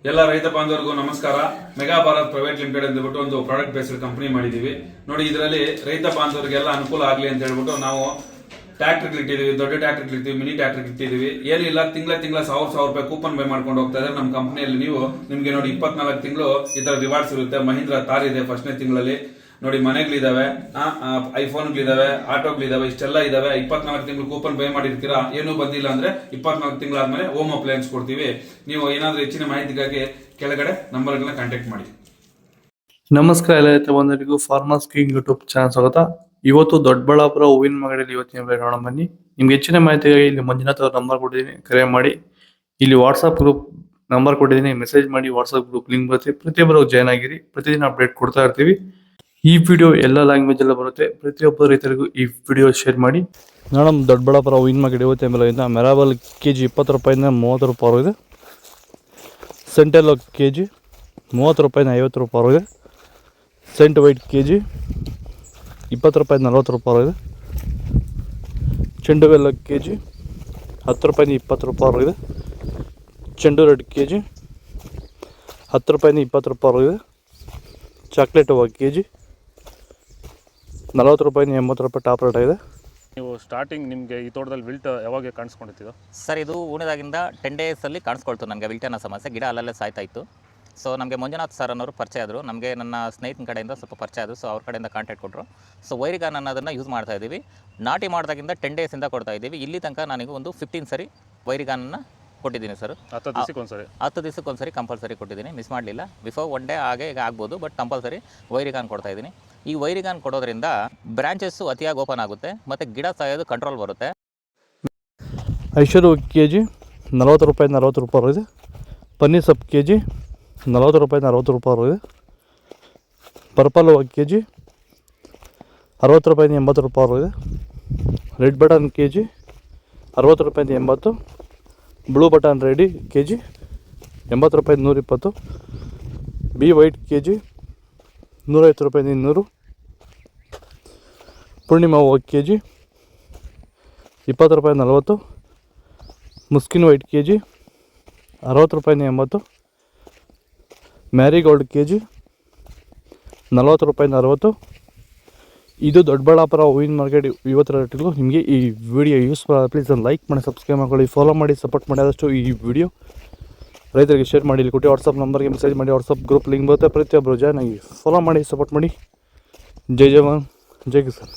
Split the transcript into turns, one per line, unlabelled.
ಎಲ್ಲ ರೈತ ಬಾಂಧವರಿಗೂ ನಮಸ್ಕಾರ. ಮೆಗಾ ಭಾರತ್ ಪ್ರೈವೇಟ್ ಲಿಮಿಟೆಡ್ ಅಂದ್ಬಿಟ್ಟು ಒಂದು ಪ್ರಾಡಕ್ಟ್ ಬೇಸ್ಡ್ ಕಂಪನಿ ಮಾಡಿದೀವಿ ನೋಡಿ. ಇದರಲ್ಲಿ ರೈತ ಬಾಂಧವರಿಗೆಲ್ಲ ಅನುಕೂಲ ಆಗಲಿ ಅಂತ ಹೇಳ್ಬಿಟ್ಟು ನಾವು ಟ್ರ್ಯಾಕ್ಟರ್ ಇಟ್ಟಿದೀವಿ, ದೊಡ್ಡ ಟ್ರ್ಯಾಕ್ಟರ್ ಇಟ್ಟಿದೀವಿ, ಮಿನಿ ಟ್ರ್ಯಾಕ್ಟರ್ ಇಟ್ಟಿದೀವಿ. ಏನಿಲ್ಲ, ತಿಂಗಳ 1000 ರೂಪಾಯಿ ಕೂಪನ್ ಬೈ ಮಾಡ್ಕೊಂಡು ಹೋಗ್ತಾ ಇದ್ದಾರೆ ನಮ್ಮ ಕಂಪನಿಯಲ್ಲಿ. ನಿಮ್ಗೆ ನೋಡಿ 24 ತಿಂಗಳು ಈ ತರ ರಿವಾರ್ಡ್ಸ್ ಇರುತ್ತೆ. ಮಹೀಂದ್ರ ತಾರ್ ಇದೆ ಫಸ್ಟ್ನೇ ತಿಂಗಳಲ್ಲಿ ನೋಡಿ. ಮನೆಗಳಿದಾವೆ, ಐಫೋನ್ಗಳಿದಾವೆ, ಆಟೋಗಳಿದಾವೆ, ಇಷ್ಟೆಲ್ಲ ಇದಾವೆ. 24 ತಿಂಗಳು ಕೂಪನ್ ಬೈ ಮಾಡಿರ್ತೀರಾ, ಏನೂ ಬಂದಿಲ್ಲ ಅಂದ್ರೆ 24 ತಿಂಗಳಾದ್ಮೇಲೆ ಹೋಮ್ ಅಪ್ಲಯನ್ಸ್ ಕೊಡ್ತೀವಿ. ನೀವು ಏನಾದ್ರೂ ಹೆಚ್ಚಿನ ಮಾಹಿತಿಗಾಗಿ ಕೆಳಗಡೆ ನಂಬರ್ಗಳನ್ನ ಕಾಂಟ್ಯಾಕ್ಟ್ ಮಾಡಿ.
ನಮಸ್ಕಾರ ಎಲ್ಲ ರೈತ ಬಂಧುಗಳಿಗೂ ಫಾರ್ಮರ್ಸ್ ಕಿಂಗ್ ಯೂಟ್ಯೂಬ್ ಚಾನಲ್ ಸ್ವಾಗತ. ಇವತ್ತು ದೊಡ್ಡಬಳ್ಳಾಪುರ ಹೂವಿನ ಮಾರ್ಕೆಟಲ್ಲಿ ಇವತ್ತಿನ ನೋಡೋಣ ಬನ್ನಿ. ನಿಮ್ಗೆ ಹೆಚ್ಚಿನ ಮಾಹಿತಿಗಾಗಿ ಇಲ್ಲಿ ಮಂಜುನಾಥ್ ಅವ್ರ ನಂಬರ್ ಕೊಟ್ಟಿದ್ದೀನಿ, ಕರೆ ಮಾಡಿ. ಇಲ್ಲಿ ವಾಟ್ಸ್ಆಪ್ ಗ್ರೂಪ್ ನಂಬರ್ ಕೊಟ್ಟಿದ್ದೀನಿ, ಮೆಸೇಜ್ ಮಾಡಿ. ವಾಟ್ಸ್ಆಪ್ ಗ್ರೂಪ್ ಲಿಂಕ್ ಬರುತ್ತೆ, ಪ್ರತಿಯೊಬ್ಬರು ಜಾಯ್ನ್ ಆಗಿರಿ. ಪ್ರತಿದಿನ ಅಪ್ಡೇಟ್ ಕೊಡ್ತಾ ಇರ್ತೀವಿ. ಈ ವಿಡಿಯೋ ಎಲ್ಲ ಲ್ಯಾಂಗ್ವೇಜ್ ಎಲ್ಲ ಬರುತ್ತೆ. ಪ್ರತಿಯೊಬ್ಬ ರೈತರಿಗೂ ಈ ವಿಡಿಯೋ ಶೇರ್ ಮಾಡಿ. ನೋಡೋಣ ದೊಡ್ಡಬಳ್ಳಾಪುರ ಹೂವಿನ ಮಾರ್ಕೆಟ್ ಇವತ್ತಿನ ಬೆಲೆಯಿಂದ ಮೆರಾಬಲ್ ಕೆಜಿ 20 ರೂಪಾಯಿಂದ 30 ರೂಪಾಯಿ ಇದೆ. ಸೆಂಟೆಲ್ ಕೆಜಿ 30 ರೂಪಾಯಿಂದ 50 ರೂಪಾಯಿ ಇದೆ. ಸೆಂಟ್ ವೈಟ್ ಕೆಜಿ 20 ರೂಪಾಯಿಂದ 40 ರೂಪಾಯಿ ಇದೆ. ಚೆಂಡು ಬೆಲ್ಲ ಕೆಜಿ 10 ರೂಪಾಯಿಂದ 20 ರೂಪಾಯಿ ಇದೆ. ಚೆಂಡು ರೆಡ್ ಕೆಜಿ 10 ರೂಪಾಯಿಂದ 20 ರೂಪಾಯಿ ಇದೆ. ಚಾಕ್ಲೇಟ್ ಹೂವು ಕೆಜಿ 40 ರೂಪಾಯಿಂದ 80 ರೂಪಾಯಿ ಟಾಪ್ ರೇಟ್ ಆಗಿದೆ.
ನೀವು ಸ್ಟಾರ್ಟಿಂಗ್ ನಿಮಗೆ ಈ ತೋಟದಲ್ಲಿ ವಿಲ್ಟ್ ಯಾವಾಗ ಕಾಣಿಸ್ಕೊಂಡಿತ್ತು
ಸರ್? ಇದು ಉಣಿದಾಗಿಂದ 10 ಡೇಸಲ್ಲಿ ಕಾಣಿಸ್ಕೊಳ್ತು ನನಗೆ ವಿಲ್ಟ್ ಅನ್ನೋ ಸಮಸ್ಯೆ. ಗಿಡ ಅಲ್ಲಲ್ಲೇ ಸಾಯ್ತಾ ಇತ್ತು. ಸೊ ನಮಗೆ ಮಂಜುನಾಥ್ ಸರ್ ಅನ್ನೋರು ಪರಿಚಯ ಆದರು, ನಮಗೆ ನನ್ನ ಸ್ನೇಹಿತನ ಕಡೆಯಿಂದ ಸ್ವಲ್ಪ ಪರಿಚಯ ಆದರು. ಸೊ ಅವ್ರ ಕಡೆಯಿಂದ ಕಾಂಟ್ಯಾಕ್ಟ್ ಕೊಟ್ಟರು. ಸೊ ವೈರಿಗಾನ್ ಅನ್ನೋದನ್ನು ಯೂಸ್ ಮಾಡ್ತಾ ಇದ್ದೀವಿ. ನಾಟಿ ಮಾಡಿದಾಗಿಂದ 10 ಡೇಸಿಂದ ಕೊಡ್ತಾ ಇದ್ದೀವಿ. ಇಲ್ಲಿ ತನಕ ನನಗೆ ಒಂದು 15 ಸರಿ ವೈರಿಗಾನನ್ನು ಕೊಟ್ಟಿದ್ದೀನಿ ಸರ್. 10 ದಿವಸಕ್ಕೊಂದ್ಸರಿ ಕಂಪಲ್ಸರಿ ಕೊಟ್ಟಿದ್ದೀನಿ, ಮಿಸ್ ಮಾಡಲಿಲ್ಲ. ಬಿಫೋರ್ 1 ಡೇ ಹಾಗೆ ಈಗ ಆಗ್ಬೋದು, ಬಟ್ ಕಂಪಲ್ಸರಿ ವೈರಿಗಾನ್ ಕೊಡ್ತಾ ಇದ್ದೀನಿ. ಈ ವೈರಿಗಾನ್ ಕೊಡೋದ್ರಿಂದ ಬ್ರಾಂಚಸ್ಸು ಅತಿಯಾಗಿ ಓಪನ್ ಆಗುತ್ತೆ ಮತ್ತು ಗಿಡ ಸಾಯೋದು ಕಂಟ್ರೋಲ್ ಬರುತ್ತೆ.
ಐಶ್ವರ್ಯ ಕೆಜಿ 40 ರೂಪಾಯಿಂದ 40 ರೂಪಾಯಿ ಇದೆ. ಪನ್ನೀರ್ ಸೊಪ್ಪು ಕೆಜಿ 40 ರೂಪಾಯಿಂದ 60 ರೂಪಾಯಿ ಇದೆ. ಪರ್ಪಲ್ ಹೂವು ಕೆಜಿ 60 ರೂಪಾಯಿಂದ 80 ರೂಪಾಯಿ ಇದೆ. ರೆಡ್ ಬಟನ್ ಕೆಜಿ 60 ರೂಪಾಯಿಂದ 80. ಬ್ಲೂ ಬಟನ್ ರೆಡಿ ಕೆಜಿ 80 ರೂಪಾಯಿಂದ 120. ಬಿ ವೈಟ್ ಕೆಜಿ 150 ರೂಪಾಯಿಂದ 200. ಪೂರ್ಣಿಮಾ ಹೂವು ಕೆಜಿ 20 ರೂಪಾಯಿಂದ 40. ಮುಸ್ಕಿನ್ ವೈಟ್ ಕೆಜಿ 60 ರೂಪಾಯಿಂದ 80. ಮ್ಯಾರಿಗೋಲ್ಡ್ ಕೆಜಿ 40 ರೂಪಾಯಿಂದ 60. ಇದು ದೊಡ್ಡಬಳ್ಳಾಪುರ ಹೂವಿನ ಮಾರ್ಕೆಟ್ ಇವತ್ತರ ರೇಟ್ಗಳು. ನಿಮಗೆ ಈ ವಿಡಿಯೋ ಯೂಸ್ಫುಲ್ ಆದ ಪ್ಲೀಸ್ ಲೈಕ್ ಮಾಡಿ, ಸಬ್ಸ್ಕ್ರೈಬ್ ಮಾಡ್ಕೊಳ್ಳಿ, ಫಾಲೋ ಮಾಡಿ, ಸಪೋರ್ಟ್ ಮಾಡಿ. ಆದಷ್ಟು ಈ ವಿಡಿಯೋ ರೈತರಿಗೆ ಶೇರ್ ಮಾಡಿ. ಇಲ್ಲಿ ಕೊಟ್ಟು ವಾಟ್ಸಪ್ ನಂಬರ್ಗೆ ಮೆಸೇಜ್ ಮಾಡಿ. ವಾಟ್ಸಪ್ ಗ್ರೂಪ್ ಲಿಂಕ್ ಬರುತ್ತೆ, ಪ್ರತಿಯೊಬ್ಬರು ಜಾಯ್ನ್ ಆಗಿ ಫಾಲೋ ಮಾಡಿ, ಸಪೋರ್ಟ್ ಮಾಡಿ. ಜೈ ಜವಾನ್, ಜೈ ಕಿಸಾನ್.